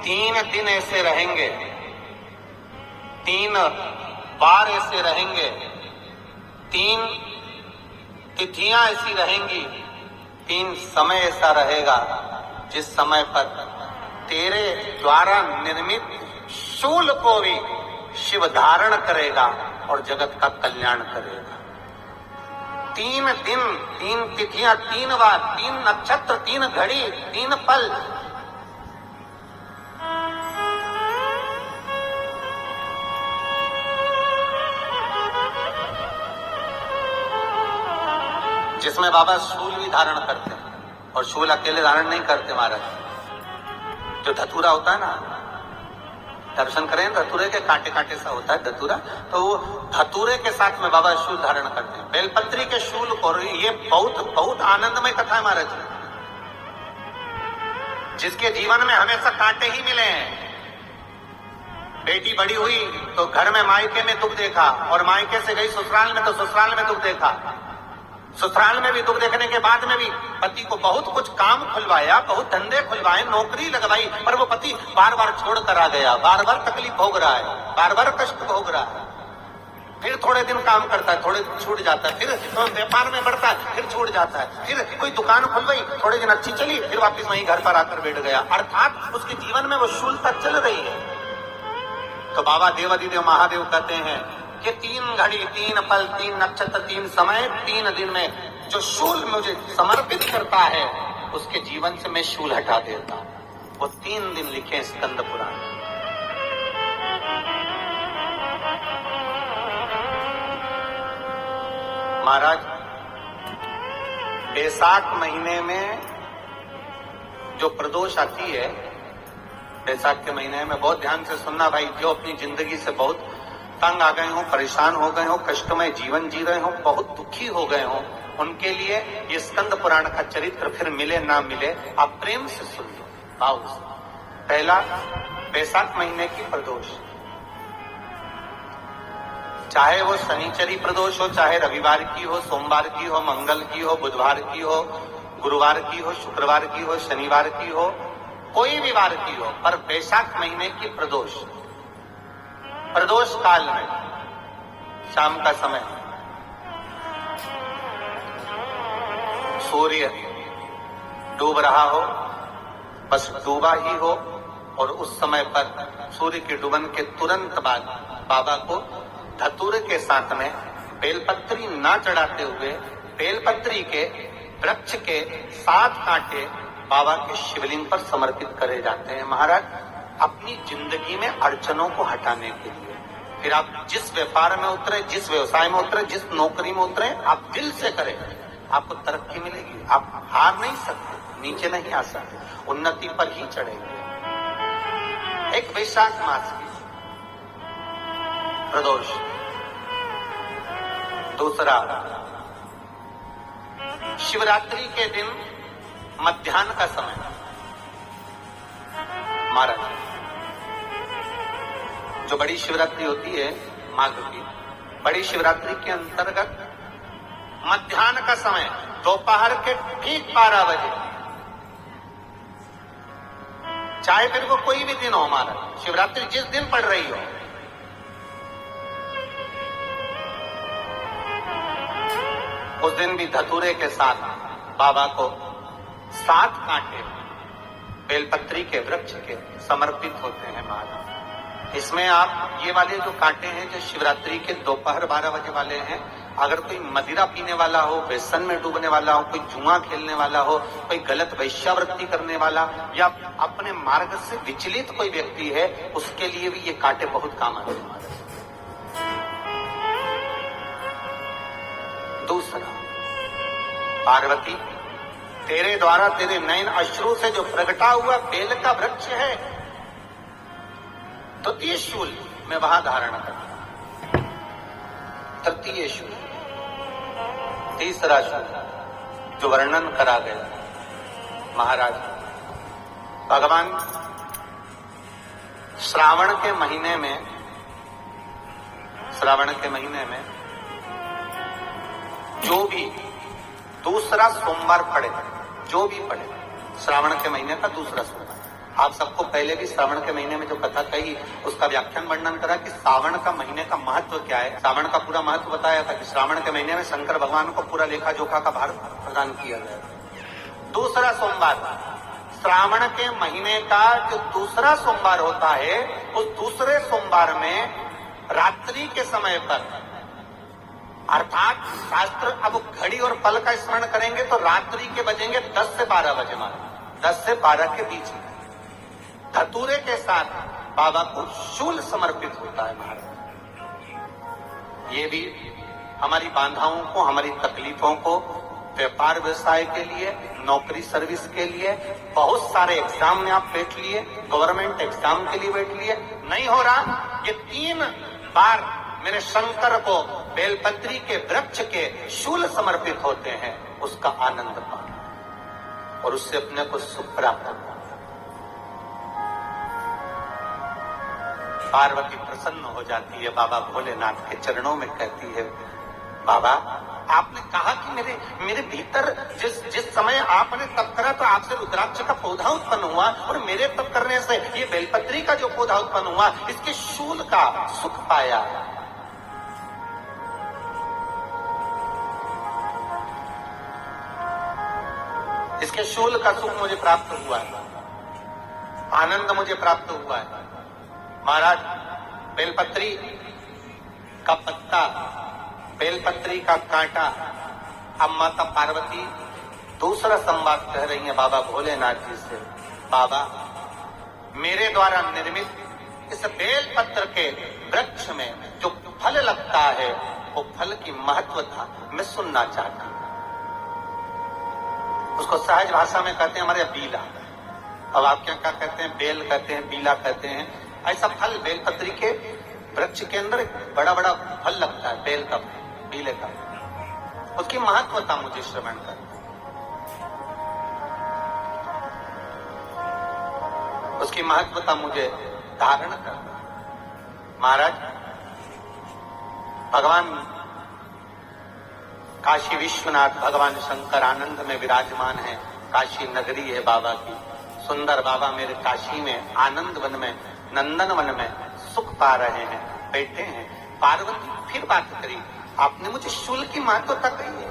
3 दिन ऐसे रहेंगे, 3 बार ऐसे रहेंगे, 3 तिथियां ऐसी रहेंगी, 3 समय ऐसा रहेगा जिस समय पर तेरे द्वारा निर्मित शूल को भी शिव धारण करेगा और जगत का कल्याण करेगा। 3 दिन, 3 तिथियां, 3 बार, 3 नक्षत्र, 3 घड़ी, 3 पल। जिसमें बाबा शूल भी धारण करते हैं, और शूल अकेले धारण नहीं करते महाराज। जो धतूरा होता है ना, दर्शन करें धतूरे के, कांटे कांटे सा होता है धतूरा, तो वो धतूरे के साथ में बाबा शूल धारण करते हैं, बेलपत्री के शूल को। ये बहुत बहुत आनंदमय कथा है महाराज, जिसके जीवन में हमेशा कांटे ही मिले हैं। बेटी बड़ी हुई तो घर में मायके में दुख देखा, और मायके से गई ससुराल में तो ससुराल में दुख देखा। ससुराल में भी दुख देखने के बाद में भी पति को बहुत कुछ काम खुलवाया, बहुत धंधे खुलवाए, नौकरी लगवाई, पर वो पति बार बार छोड़ कर आ गया, बार बार तकलीफ भोग रहा है, बार बार कष्ट भोग रहा है। फिर थोड़े दिन काम करता है, थोड़े छूट जाता है, फिर व्यापार में बढ़ता है, फिर छूट जाता है, फिर कोई दुकान खुल गई, थोड़े दिन अच्छी चली, फिर वापस वहीं घर पर आकर बैठ गया। अर्थात उसके जीवन में वो शूलता चल रही है। तो बाबा देवाधिदेव महादेव कहते हैं कि 3 घड़ी, 3 पल, 3 नक्षत्र, 3 समय, 3 दिन में जो शूल मुझे समर्पित करता है उसके जीवन से मैं शूल हटा देता हूं। वो 3 दिन लिखे स्कंद पुराण। महाराज, बैसाख महीने में जो प्रदोष आती है, बैसाख के महीने में बहुत ध्यान से सुनना भाई, जो अपनी जिंदगी से बहुत तंग आ गए हो, परेशान हो गए हो, कष्टमय जीवन जी रहे हो, बहुत दुखी हो गए हो, उनके लिए ये स्कंद पुराण का चरित्र फिर मिले ना मिले, आप प्रेम से सुन लो, भाव से। पहला, बैसाख महीने की प्रदोष, चाहे वो शनिचरी प्रदोष हो, चाहे रविवार की हो, सोमवार की हो, मंगल की हो, बुधवार की हो, गुरुवार की हो, शुक्रवार की हो, शनिवार की हो, कोई भी वार की हो, पर बैसाख महीने की प्रदोष, प्रदोष काल में शाम का समय सूर्य डूब रहा हो, बस डूबा ही हो, और उस समय पर सूर्य के डूबन के तुरंत बाद बाबा को धतूरे के साथ में बेलपत्री ना चढ़ाते हुए, बेलपत्री के वृक्ष के 7 कांटे बाबा के शिवलिंग पर समर्पित करे जाते हैं महाराज, अपनी जिंदगी में अड़चनों को हटाने के लिए। फिर आप जिस व्यापार में उतरे, जिस व्यवसाय में उतरे, जिस नौकरी में उतरे, आप दिल से करें, आपको तरक्की मिलेगी। आप हार नहीं सकते, नीचे नहीं आ सकते, उन्नति पर ही चढ़ेंगे। एक वैशाख मास की प्रदोष। दूसरा, शिवरात्रि के दिन मध्याह्न का समय महाराज, जो बड़ी शिवरात्रि होती है माघ की, बड़ी शिवरात्रि के अंतर्गत मध्याह्न का समय, दोपहर के ठीक 12 बजे, चाहे फिर वो कोई भी दिन हो महाराज, शिवरात्रि जिस दिन पड़ रही हो, उस दिन भी धतूरे के साथ बाबा को 7 कांटे बेलपत्री के वृक्ष के समर्पित होते हैं महाराज। इसमें आप ये वाले जो कांटे हैं, जो शिवरात्रि के दोपहर 12 बजे वाले हैं, अगर कोई मदिरा पीने वाला हो, व्यसन में डूबने वाला हो, कोई जुआ खेलने वाला हो, कोई गलत वैश्यावृत्ति करने वाला, या अपने मार्ग से विचलित कोई व्यक्ति है, उसके लिए भी ये कांटे बहुत काम आते हैं महाराज। दूसरा, पार्वती, तेरे द्वारा तेरे नयन अश्रु से जो प्रगटा हुआ बेल का वृक्ष है, द्वितीय शूल मैं वहां धारण करता, तृतीय शूल, तीसरा शूल जो वर्णन करा गया महाराज। भगवान श्रावण के महीने में जो भी दूसरा सोमवार पड़े, जो भी पड़े, श्रावण के महीने का दूसरा सोमवार, आप सबको पहले भी श्रावण के महीने में जो कथा कही उसका व्याख्यान वर्णन करा कि श्रावण का महीने का महत्व क्या है। श्रावण का पूरा महत्व बताया था कि श्रावण के महीने में शंकर भगवान को पूरा लेखा जोखा का भार प्रदान किया गया। दूसरा सोमवार, श्रावण के महीने का जो दूसरा सोमवार होता है, उस दूसरे सोमवार में रात्रि के समय पर, अर्थात शास्त्र अब घड़ी और पल का स्मरण करेंगे तो रात्रि के बजेंगे 10 से 12 बजे, मारे 10 से 12 के बीच में धतूरे के साथ बाबा को शूल समर्पित होता है महाराज। ये भी हमारी बाधाओं को, हमारी तकलीफों को, व्यापार व्यवसाय के लिए, नौकरी सर्विस के लिए, बहुत सारे एग्जाम में आप बैठ लिए, गवर्नमेंट एग्जाम के लिए बैठ लिए, नहीं हो रहा, ये 3 बार मेरे शंकर को बेलपत्री के वृक्ष के शूल समर्पित होते हैं, उसका आनंद पाओ और उससे अपने को सुख प्राप्त हो। पार्वती प्रसन्न हो जाती है, बाबा भोलेनाथ के चरणों में कहती है, बाबा आपने कहा कि मेरे भीतर जिस समय आपने तप करा तो आपसे रुद्राक्ष का पौधा उत्पन्न हुआ और मेरे तप करने से ये बेलपत्री का जो पौधा उत्पन्न हुआ, इसके शूल का सुख पाया। इसके शूल का सुख मुझे प्राप्त हुआ है, आनंद मुझे प्राप्त हुआ है। महाराज, बेलपत्री का पत्ता, बेलपत्री का कांटा, अब माता पार्वती दूसरा संवाद कह रही है बाबा भोलेनाथ जी से, बाबा मेरे द्वारा निर्मित इस बेलपत्र के वृक्ष में जो फल लगता है, वो फल की महत्वता मैं सुनना चाहता हूं। उसको सहज भाषा में कहते हैं हमारे बीला, अब आप क्या क्या कहते हैं, बेल कहते हैं, बीला कहते हैं। ऐसा फल बेलपत्री के वृक्ष के अंदर बड़ा बड़ा फल लगता है, बेल का, बीले का, उसकी महत्वता मुझे श्रवण कर, उसकी महत्वता मुझे धारण कर। महाराज, भगवान काशी विश्वनाथ, भगवान शंकर आनंद में विराजमान है, काशी नगरी है बाबा की, सुंदर बाबा मेरे काशी में आनंद वन में, नंदन वन में सुख पा रहे हैं, बैठे हैं। पार्वती फिर बात करी, आपने मुझे शूल की महत्वता कही है,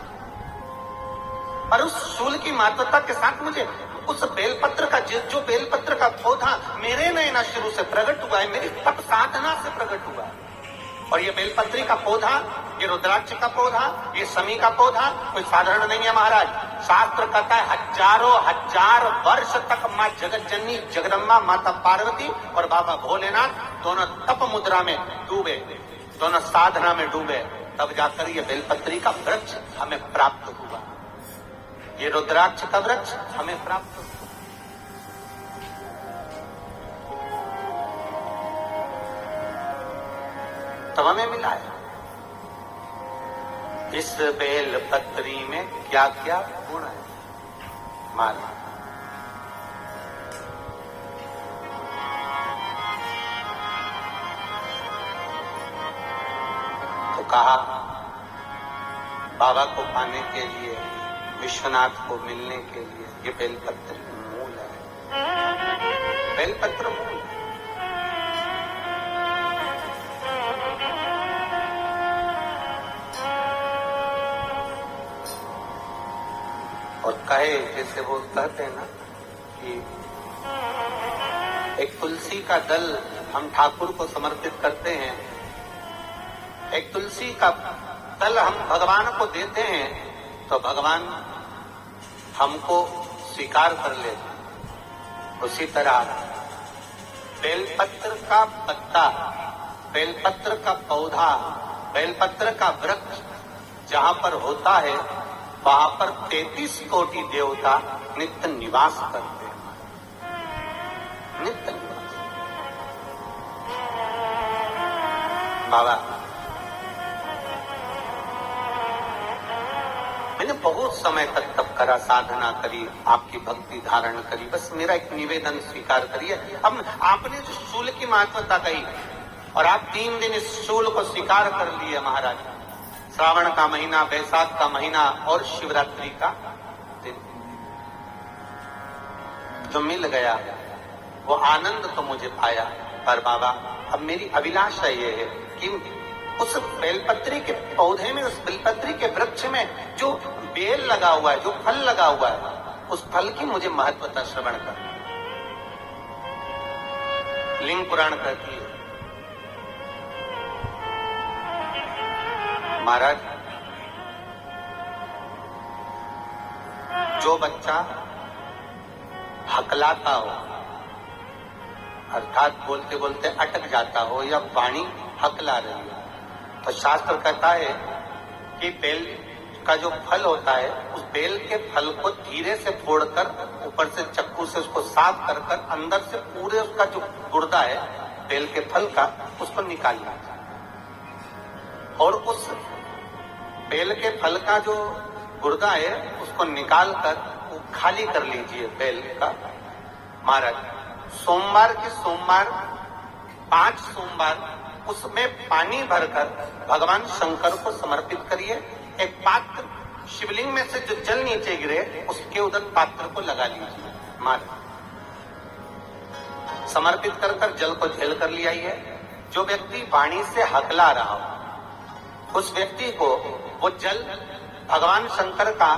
और उस शूल की महत्वता के साथ मुझे उस बेलपत्र का, जो बेलपत्र का पौधा मेरे नैना शुरू से प्रकट हुआ है, मेरी तप साधना से प्रकट हुआ है, और ये बेलपत्री का पौधा, ये रुद्राक्ष का पौधा, ये शमी का पौधा कोई साधारण नहीं है महाराज। शास्त्र कहता है हजारों हजार वर्ष तक माँ जगत जननी जगदम्बा माता पार्वती और बाबा भोलेनाथ दोनों तप मुद्रा में डूबे, दोनों साधना में डूबे, तब जाकर ये बेलपत्री का वृक्ष हमें प्राप्त हुआ, ये रुद्राक्ष का वृक्ष हमें प्राप्त हुआ। तब हमें मिला है। इस बेलपत्री में क्या क्या गुण है मारा, तो कहा बाबा को पाने के लिए, विश्वनाथ को मिलने के लिए ये बेलपत्र मूल है, बेलपत्र मूल है। और कहे, जैसे वो कहते हैं ना कि एक तुलसी का दल हम ठाकुर को समर्पित करते हैं, एक तुलसी का दल हम भगवान को देते हैं, तो भगवान हमको स्वीकार कर लेते। उसी तरह बेलपत्र का पत्ता, बेलपत्र का पौधा, बेलपत्र का वृक्ष जहां पर होता है, वहां पर 33 कोटि देवता नित्य निवास करते हैं, नित्य निवास। बाबा, मैंने बहुत समय तक तप करा, साधना करी, आपकी भक्ति धारण करी, बस मेरा एक निवेदन स्वीकार करिए। अब आपने जो शूल की महत्वता कही और आप 3 दिन इस शूल को स्वीकार कर लिए महाराज, श्रावण का महीना, बैसाख का महीना और शिवरात्रि का दिन जो मिल गया, वो आनंद तो मुझे पाया, पर बाबा अब मेरी अभिलाषा ये है कि उस बेलपत्री के पौधे में, उस बेलपत्री के वृक्ष में जो बेल लगा हुआ है, जो फल लगा हुआ है, उस फल की मुझे महत्वता श्रवण कर। लिंग पुराण कहती है, महाराज जो बच्चा हकलाता हो, अर्थात बोलते बोलते अटक जाता हो या वाणी हकला रही हो, तो शास्त्र कहता है कि बेल का जो फल होता है, उस बेल के फल को धीरे से फोड़कर, ऊपर से चक्कू से उसको साफ कर कर, अंदर से पूरे उसका जो गुर्दा है बेल के फल का, उसको निकालना और उस बेल के फल का जो गुर्दा है उसको निकाल कर खाली कर लीजिए बेल का। महाराज सोमवार के सोमवार 5 सोमवार उसमें पानी भरकर भगवान शंकर को समर्पित करिए। एक पात्र, शिवलिंग में से जो जल नीचे गिरे उसके उधर पात्र को लगा लीजिए। महाराज समर्पित कर कर जल को झेल कर ले आइए। जो व्यक्ति वाणी से हकला रहा हो उस व्यक्ति को वो जल भगवान शंकर का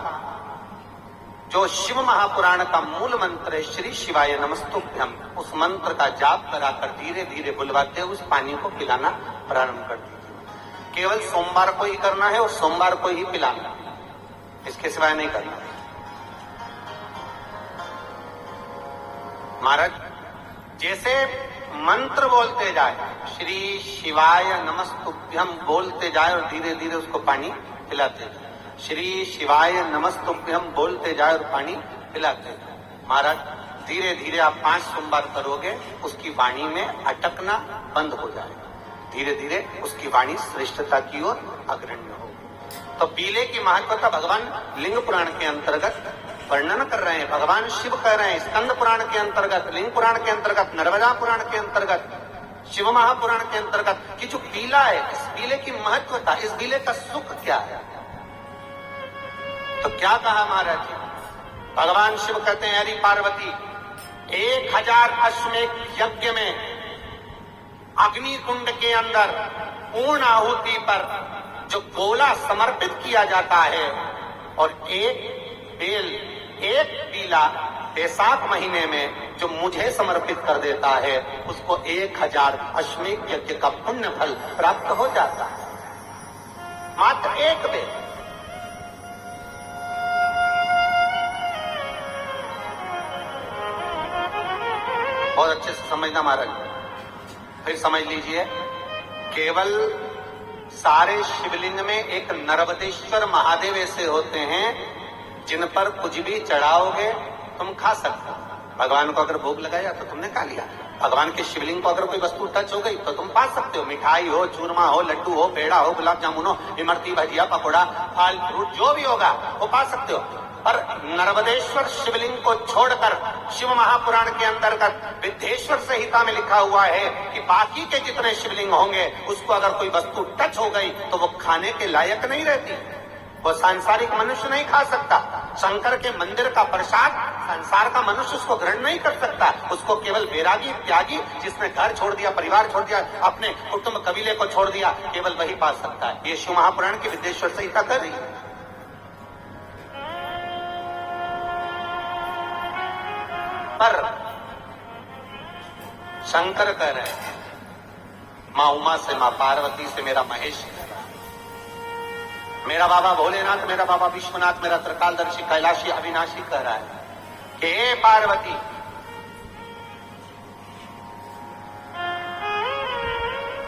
जो शिव महापुराण का मूल मंत्र है, श्री शिवाय नमस्तुभ्यम, उस मंत्र का जाप कराकर धीरे धीरे बुलवाते उस पानी को पिलाना प्रारंभ कर दीजिए। केवल सोमवार को ही करना है और सोमवार को ही पिलाना, इसके सिवाय नहीं करना। महाराज जैसे मंत्र बोलते जाए, श्री शिवाय नमस्तुभ्यम बोलते जाए और धीरे धीरे उसको पानी पिलाते जाए, श्री शिवाय नमस्तुभ्यम बोलते जाए और पानी पिलाते जाए। महाराज धीरे धीरे आप 5 सोमवार करोगे, उसकी वाणी में अटकना बंद हो जाएगा, धीरे धीरे उसकी वाणी श्रेष्ठता की ओर अग्रण्य होगी। तो पीले की महत्वता भगवान लिंग पुराण के अंतर्गत वर्णन कर रहे हैं, भगवान शिव कह रहे हैं। स्कंद पुराण के अंतर्गत, लिंग पुराण के अंतर्गत, नर्मदा पुराण के अंतर्गत, शिव महापुराण के अंतर्गत कि जो पीला है, इस पीले की महत्वता, इस पीले का सुख क्या है। तो क्या कहा महाराज जी, भगवान शिव कहते हैं, अरे पार्वती 1000 अश्वमेध यज्ञ में अग्नि कुंड के अंदर पूर्ण आहुति पर जो गोला समर्पित किया जाता है और एक बेल, एक पीला बैसाख महीने में जो मुझे समर्पित कर देता है, उसको 1000 अश्वमेध यज्ञ का पुण्य फल प्राप्त हो जाता है। मात्र एक बेल। बहुत अच्छे से समझना महाराज, फिर समझ लीजिए। केवल सारे शिवलिंग में एक नर्मदेश्वर महादेव ऐसे होते हैं जिन पर कुछ भी चढ़ाओगे तुम खा सकते हो। भगवान को अगर भोग लगाया तो तुमने खा लिया। भगवान के शिवलिंग को अगर कोई वस्तु टच हो गई तो तुम पा सकते हो। मिठाई हो, चूरमा हो, लड्डू हो, पेड़ा हो, गुलाब जामुन हो, इमरती, भजिया, पकौड़ा, फल फ्रूट जो भी होगा वो पा सकते हो। पर नर्मदेश्वर शिवलिंग को छोड़कर शिव महापुराण के अंतर्गत विद्धेश्वर संहिता में लिखा हुआ है कि बाकी के जितने शिवलिंग होंगे उसको अगर कोई वस्तु टच हो गई तो वो खाने के लायक नहीं रहती, वो सांसारिक मनुष्य नहीं खा सकता। शंकर के मंदिर का प्रसाद संसार का मनुष्य उसको ग्रहण नहीं कर सकता। उसको केवल वैरागी, त्यागी, जिसने घर छोड़ दिया, परिवार छोड़ दिया, अपने कुटुंब कबीले को छोड़ दिया, केवल वही पा सकता है। ये शिव महापुराण की विद्धेश्वर संहिता कर रही है। पर शंकर कह रहे हैं, मां उमा से, मां पार्वती से मेरा महेश, मेरा बाबा भोलेनाथ, मेरा बाबा विश्वनाथ, मेरा त्रिकालदर्शी कैलाशी अविनाशी कह रहा है कि हे पार्वती,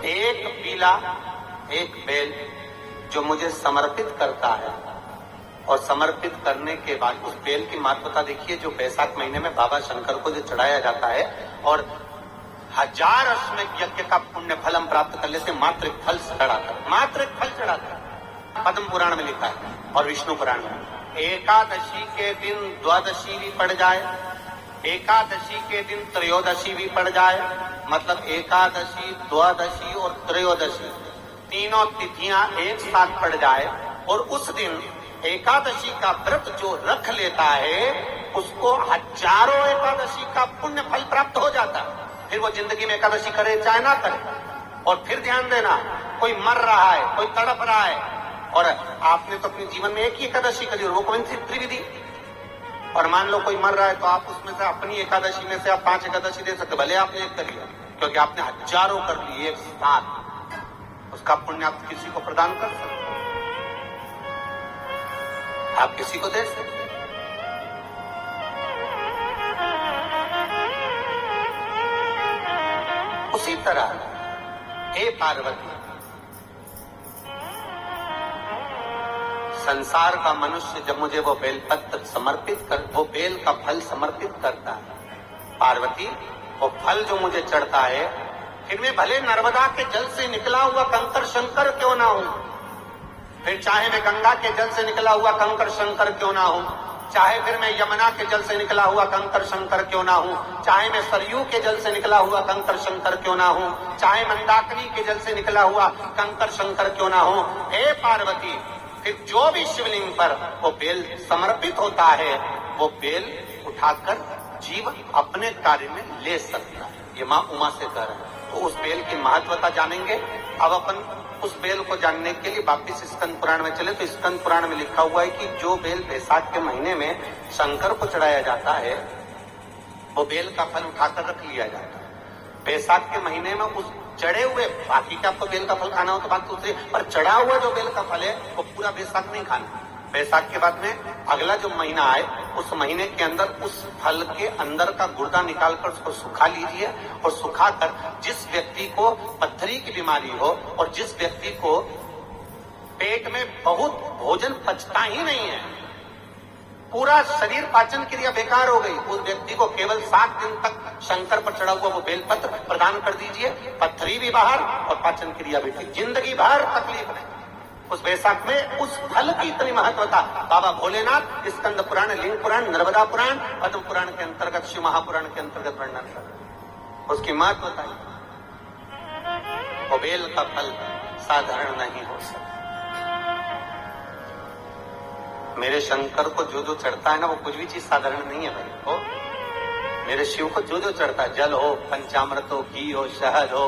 एक पीला, एक बेल जो मुझे समर्पित करता है और समर्पित करने के बाद उस बेल की महत्वता देखिए, जो बैसाख महीने में बाबा शंकर को जो चढ़ाया जाता है और 1000 अश्वमेध यज्ञ का पुण्य फल हम प्राप्त कर लेते, मात्र एक फल चढ़ाकर, मात्र एक फल चढ़ाकर। पद्म पुराण में लिखा है और विष्णु पुराण में, एकादशी के दिन द्वादशी भी पड़ जाए, एकादशी के दिन त्रयोदशी भी पड़ जाए, मतलब एकादशी, द्वादशी और त्रयोदशी तीनों तिथियां एक साथ पड़ जाए और उस दिन एकादशी का व्रत जो रख लेता है उसको हजारों एकादशी का पुण्य फल प्राप्त हो जाता है। फिर वो जिंदगी में एकादशी करे चाहे ना करे। और फिर ध्यान देना, कोई मर रहा है, कोई तड़प रहा है, और आपने तो अपने जीवन में एक ही एकादशी करी और वो कौन सी त्रिविधि। और मान लो कोई मर रहा है तो आप उसमें से अपनी एकादशी में से आप 5 एकादशी दे सकते, भले आपने एक करी है, क्योंकि आपने हजारों कर ली एक साथ, उसका पुण्य आप किसी को प्रदान कर सकते, आप किसी को दे सकते। उसी तरह हे पार्वती, संसार का मनुष्य जब मुझे वो बेलपत्र समर्पित कर, वो बेल का फल समर्पित करता है, पार्वती वो फल जो मुझे चढ़ता है, फिर मैं भले नर्मदा के जल से निकला हुआ कंकर शंकर क्यों ना हूं, फिर चाहे मैं गंगा के जल से निकला हुआ कंकर शंकर क्यों ना हूं, चाहे फिर मैं यमुना के जल से निकला हुआ कंकर शंकर क्यों ना हूं, चाहे मैं सरयू के जल से निकला हुआ कंकर शंकर क्यों ना हूं, चाहे मंदाकिनी के जल से निकला हुआ कंकर शंकर क्यों ना हूं, हे पार्वती फिर जो भी शिवलिंग पर वो बेल समर्पित होता है, वो बेल उठाकर जीव अपने कार्य में ले सकता है। ये मां उमा से कह रहे हैं। तो उस बेल की महत्वता जानेंगे। अब अपन उस बेल को जानने के लिए वापिस स्कंद पुराण में चले, तो स्कंद पुराण में लिखा हुआ है कि जो बेल बैसाख के महीने में शंकर को चढ़ाया जाता है, वो बेल का फल उठाकर रख लिया जाता है। बैसाख के महीने में उस चढ़े हुए, बाकी का आपको बेल का फल खाना हो तो बात दूसरी, पर चढ़ा हुआ जो बेल का फल है वो पूरा बैसाख नहीं खाना। बैसाख के बाद में अगला जो महीना आए, उस महीने के अंदर उस फल के अंदर का गुर्दा निकालकर उसको सुखा लीजिए, और सुखाकर जिस व्यक्ति को पत्थरी की बीमारी हो और जिस व्यक्ति को पेट में बहुत भोजन पचता ही नहीं है, पूरा शरीर पाचन क्रिया बेकार हो गई, उस व्यक्ति को केवल 7 दिन तक शंकर पर चढ़ा हुआ वो बेलपत्र प्रदान कर दीजिए, पत्थरी भी बाहर और पाचन क्रिया भी ठीक, जिंदगी भर तकलीफ नहीं। उस बैसाख में उस फल की इतनी महत्वता बाबा भोलेनाथ स्कंद पुराण, लिंग पुराण, नर्मदा पुराण, पद्म पुराण के अंतर्गत, शिव महापुराण के अंतर्गत वर्णन कर, उसकी महत्वता वो बेल का फल साधारण नहीं हो सकता। मेरे शंकर को जो जो चढ़ता है ना, वो कुछ भी चीज साधारण नहीं है भाई। हो मेरे शिव को जो जो चढ़ता है, जल हो, पंचामृत हो, घी हो, शहद हो,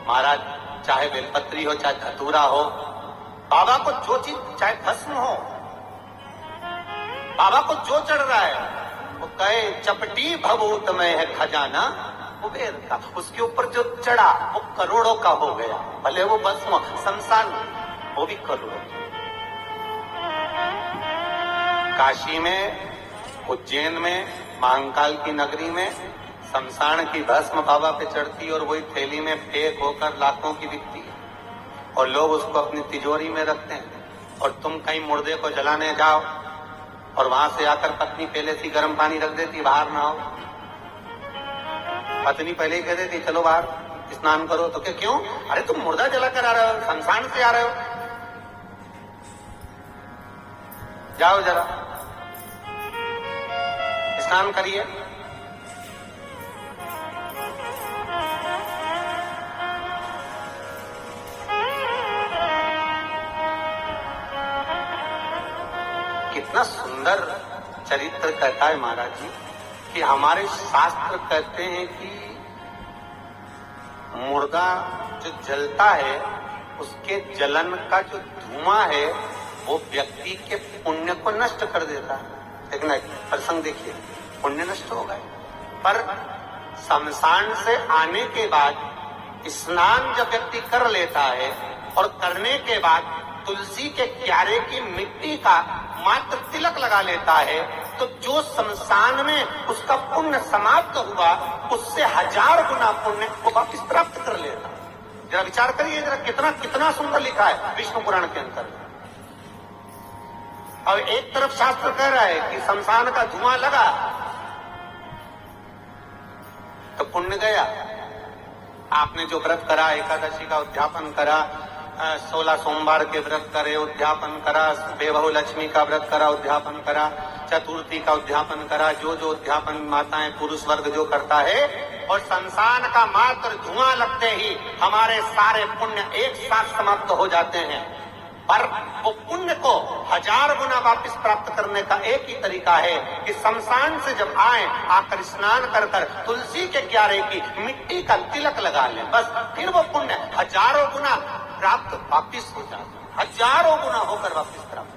महाराज चाहे बेलपत्री हो, चाहे धतूरा हो, बाबा को जो चीज, चाहे भस्म हो, बाबा को जो चढ़ रहा है, वो कहे चपटी भभूत में है खजाना कुबेर का, उसके ऊपर जो चढ़ा वो करोड़ों का हो गया, भले वो भस्म शमशान वो भी करोड़ों। काशी में, उज्जैन में, महाकाल की नगरी में शमशान की भस्म बाबा पे चढ़ती और वही थैली में पैक होकर लाखों की बिकती है, और लोग उसको अपनी तिजोरी में रखते हैं। और तुम कहीं मुर्दे को जलाने जाओ और वहां से आकर पत्नी पहले से गर्म पानी रख देती, बाहर ना हो, पत्नी पहले ही कह देती चलो बाहर स्नान करो, तो क्या क्यों? अरे तुम मुर्दा जला कर आ रहे हो, शमशान से आ रहे हो, जाओ जरा स्नान करिए। कितना सुंदर चरित्र कहता है महाराज जी कि हमारे शास्त्र कहते हैं कि मुर्दा जो जलता है, उसके जलन का जो धुआं है वो व्यक्ति के पुण्य को नष्ट कर देता है। लेकिन प्रसंग देखिए, पुण्य नष्ट हो गए, पर शमशान से आने के बाद स्नान जब व्यक्ति कर लेता है और करने के बाद तुलसी के क्यारे की मिट्टी का मात्र तिलक लगा लेता है, तो जो शमशान में उसका पुण्य समाप्त हुआ, उससे 1000 गुना पुण्य वो वापिस प्राप्त कर लेता। जरा विचार करिए, जरा कितना कितना सुंदर लिखा है विष्णु पुराण के अंतर्गत। और एक तरफ शास्त्र कह रहा है कि शमशान का धुआं लगा तो पुण्य गया। आपने जो व्रत करा, एकादशी का उद्यापन करा, 16 सोमवार के व्रत करे, उद्यापन करा, बेबहू लक्ष्मी का व्रत करा, उद्यापन करा, चतुर्थी का उद्यापन करा, जो जो उद्यापन माताएं पुरुष वर्ग जो करता है, और शमशान का मात्र धुआं लगते ही हमारे सारे पुण्य एक साथ समाप्त हो जाते हैं। पर वो पुण्य को 1000 गुना वापस प्राप्त करने का एक ही तरीका है कि शमशान से जब आए, आकर स्नान कर कर तुलसी के क्यारे की मिट्टी का तिलक लगा लें, बस फिर वो पुण्य 1000 गुना प्राप्त वापिस हो जाता, 1000 गुना होकर वापिस प्राप्त।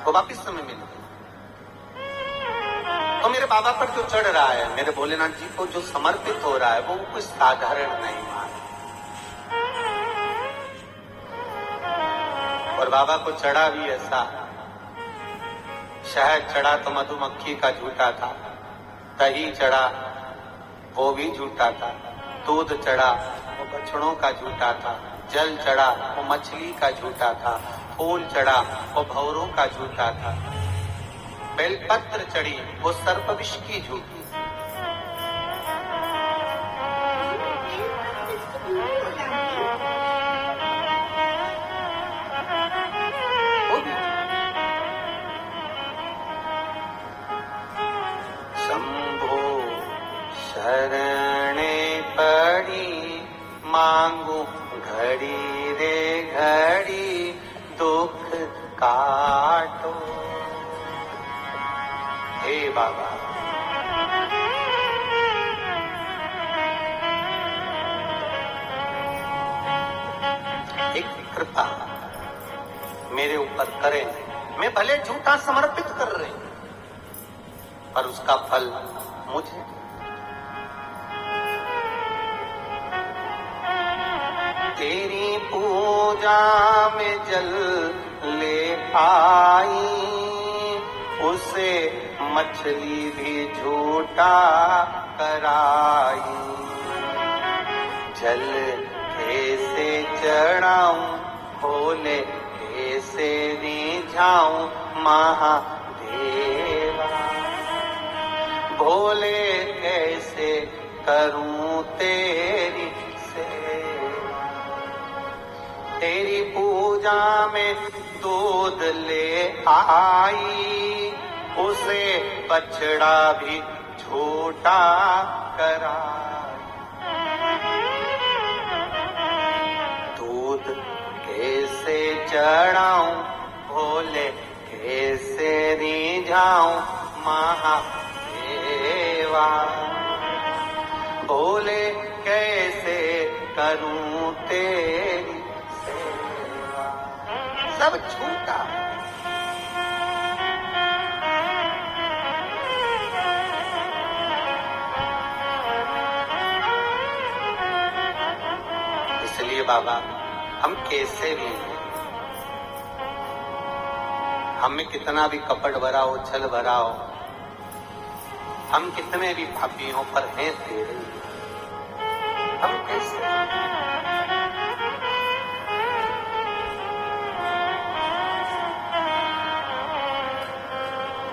वो वापिस समय मिल गई। तो मेरे बाबा पर जो चढ़ रहा है, मेरे भोलेनाथ जी को जो समर्पित हो रहा है, वो कोई साधारण नहीं मान। और बाबा को चढ़ा भी ऐसा, शहद चढ़ा तो मधुमक्खी का झूठा था, दही चढ़ा वो भी झूठा था, दूध चढ़ा वो बछड़ों का झूठा था, जल चढ़ा वो मछली का झूठा था, फूल चढ़ा वो भौरों का झूठा था, बेलपत्र चढ़ी वो सर्पविष की झूठी। शंभो शरणे पड़ी मांगू घड़ी रे घड़ी दुख काटो। हे बाबा, एक कृपा मेरे ऊपर करें, मैं भले झूठा समर्पित कर रहे पर उसका फल मुझे। तेरी पूजा में जल ले आई, उसे मछली भी झूठा कराई। जल कैसे चढ़ाऊं भोले, कैसे रिझाऊं महादेवा। भोले कैसे करूं तेरी सेवा। तेरी पूजा में दूध ले आई, उसे बछड़ा भी झूठा कराई। दूध कैसे चढ़ाऊं भोले, कैसे रिझाऊं महादेवा। भोले कैसे करूं तेरी सेवा। सब झूठा। इसलिए बाबा, हम कैसे भी हैं, हम में कितना भी कपट भरा हो, छल भरा हो, हम कितने भी पापी हो, पर हैं तेरे। हम कैसे,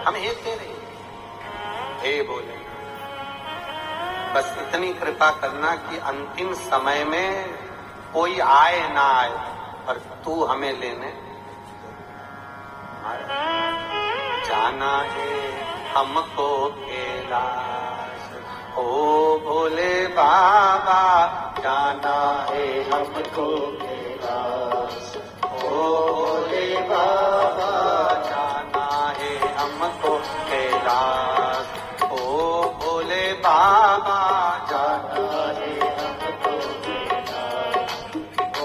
हम हैं तेरे। हे बोले, बस इतनी कृपा करना कि अंतिम समय में कोई आए ना आए, पर तू हमें लेने आए। जाना है हमको कैलाश, ओ भोले बाबा, जाना है हमको कैलाश। ओ भोले बाबा, जाना है हमको कैलाश। ओ भोले बाबा, जाना है हमको कैलाश। ओ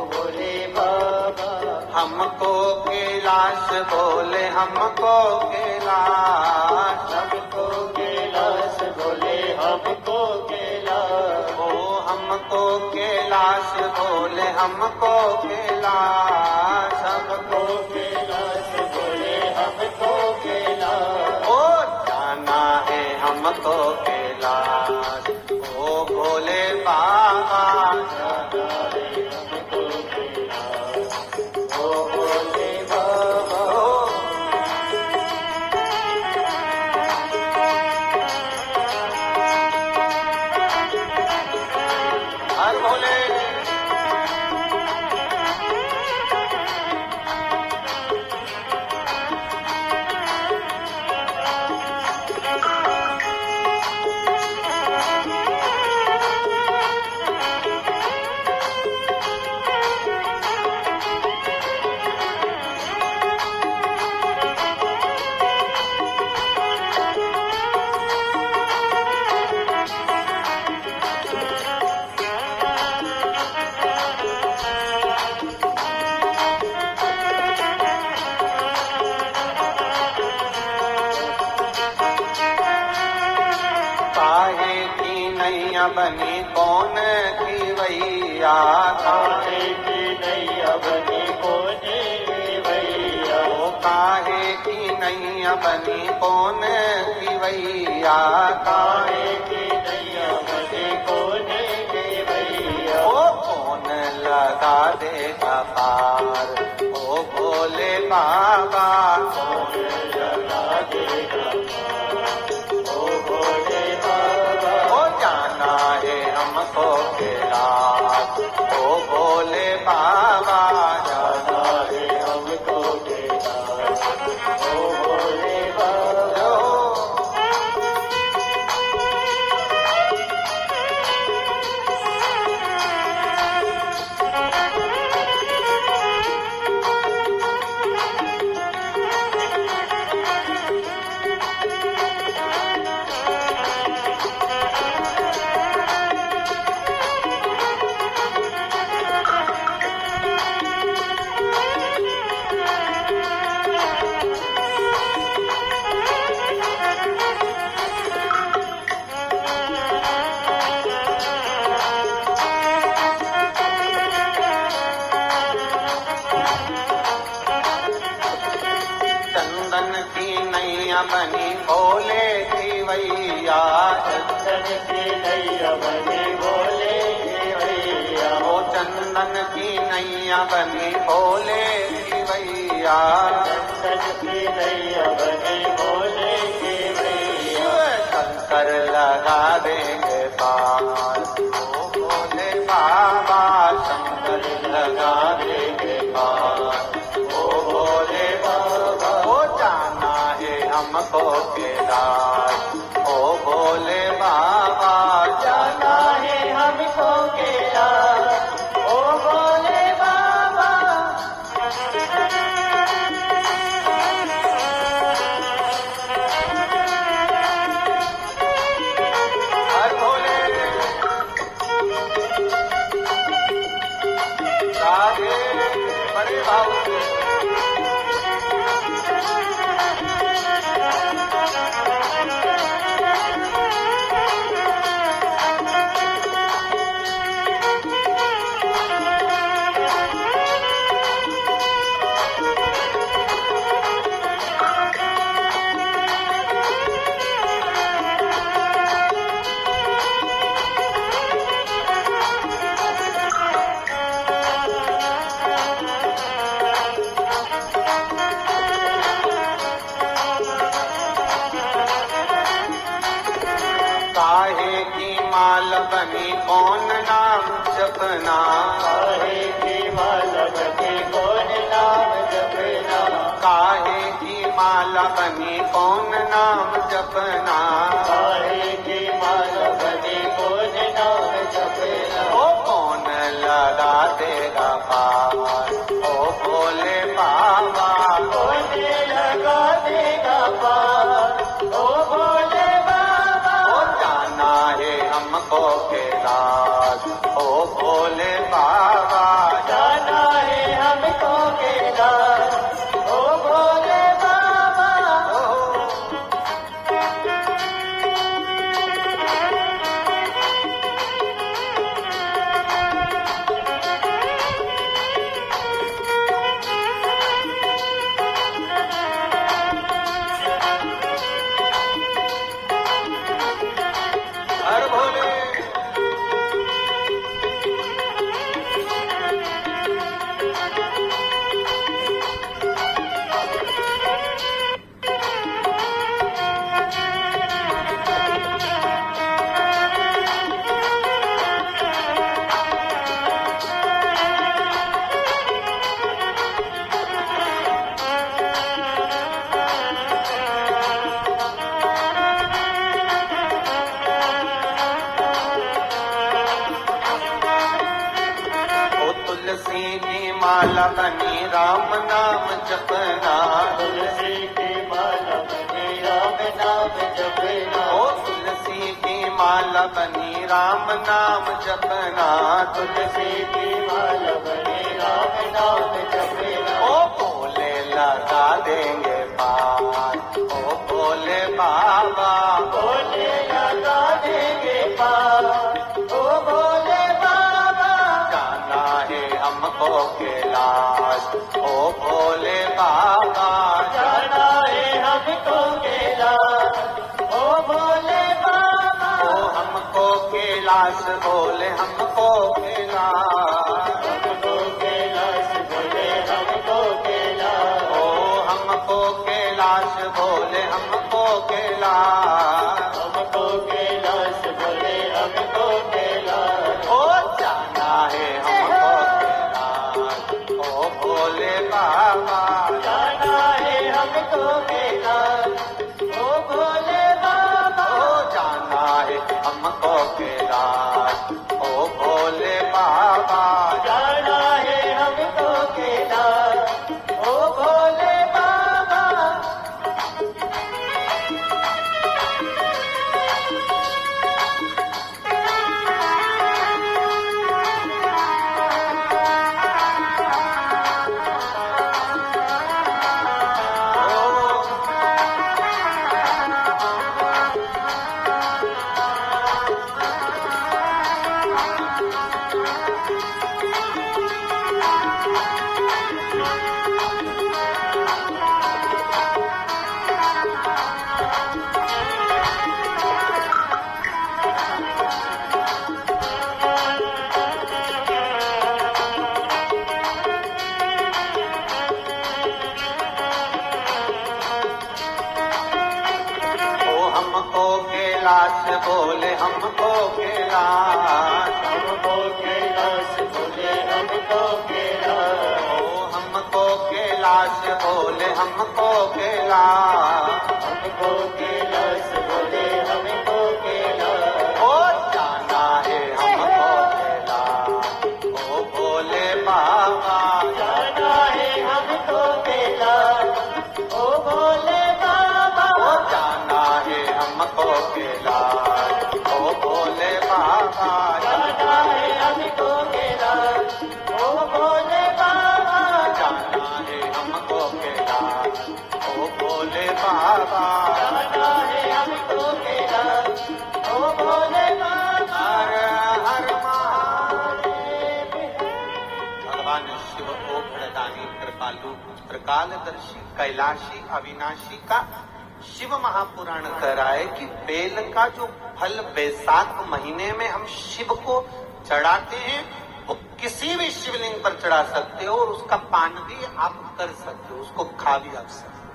भोले बाबा, हमको कैलाश बोले, हमको कैलाश। हमको कैलाश बोले, हमको कैलाश। ओ हमको कैलाश बोले, हमको कैलाश। हमको कैलाश बोले, हमको कैलाश। ओ जाना है हमको कैलाश। ओ भोले बाबा, जाना है हमको कैलाश। ओ भोले बाबा। हर भोले। नैया बनी कौन की वैया, काहे की नैया बनी कौन की वैया, ओ काहे की नैया बनी कौन की वैया, काहे की नैया बनी कौन की वैया, ओ कौन लगा देगा पार, ओ भोले बाबा, कौन लगा देगा ओ भोले बाबा, ओ जाना है हमको कैलाश, ओ भोले बाबा, जाना है हमको कैलाश, ओ भोले बाबा। जो चंदन की नैया बनी भोले की वैया, चंदन की नैया बनी भोले की वैया, ओ चंदन की नैया बनी भोले की वैया, चंदन की नैया बनी भोले की वैया, शंकर लगा देंगे पार, ओ भोले बाबा, शंकर लगा देंगे पार, ओ भोले बाबा, ओ जाना है हमको कैलाश, ओ भोले बाबा, जाना है हमको कैलाश, ओ भोले बाबा। हर भोले राधे बड़े भाव से काहे की माल बनी कौन नाम जपना, काहे की माला बनी कौन नाम जपना, काहे की माला बनी कौन नाम जपना, काहे की माला बनी कौन नाम जपना, ओ कौन लगा देगा पार, ओ भोले बाबा, कौन लगा देगा पार, ओ भोले बाबा। ओ जाना है हमको कैलाश, ओ भोले बाबा, जाना है हमको कैलाश, ओ भोले बाबा। हर भोले तुलसी की माला बनी राम नाम जपना, तुलसी की माला बनी राम नाम जपना, ओ तुलसी की माला बनी राम नाम जपना, तुलसी की माला बनी राम नाम जपना, ओ भोले लगा देंगे पार, ओ भोले बाबा, भोले लगा देंगे पार, कैलाश बोले हमको कैलाश, हमको कैलाश बोले हमको कैलाश, ओ हमको कैलाश बोले हमको कैलाश, हमको कैलाश बोले हमको कैलाश, ओ जाना है हमको कैलाश, ओ भोले बाबा जाना है हमको कैलाश, ओ भोले बाबा, ओ जाना है हमको कैलाश, ओ भोले बाबा जाना है हमको कैलाश, ओ भोले बाबा। ओ हमको कैलाश बोले हमको कैलाश, हमको कैलाश बोले हमको कैलाश, ओ हमको कैलाश बोले हमको कैलाश, हमको कैलाश बोले हमको कैलाश, ओ जाना है हमको कैलाश, ओ भोले बाबा जाना है हमको कैलाश, ओ भोले बाबा, ओ जाना है हमको कैलाश, ओ भोले बाबा जाना है हमको कैलाश, ओ भोले बाबा, जाना है हमको कैलाश, ओ भोले बाबा जाना है हमको कैलाश, ओ भोले बाबा। हर हर महादेव। भगवान शिव को प्रदानी कृपालु त्रिकालदर्शी कैलाशी अविनाशी का शिव महापुराण कराए कि बेल का जो फल बैसाख महीने में हम शिव को चढ़ाते हैं वो किसी भी शिवलिंग पर चढ़ा सकते हो और उसका पान भी आप कर सकते हो, उसको खा भी आप सकते हो।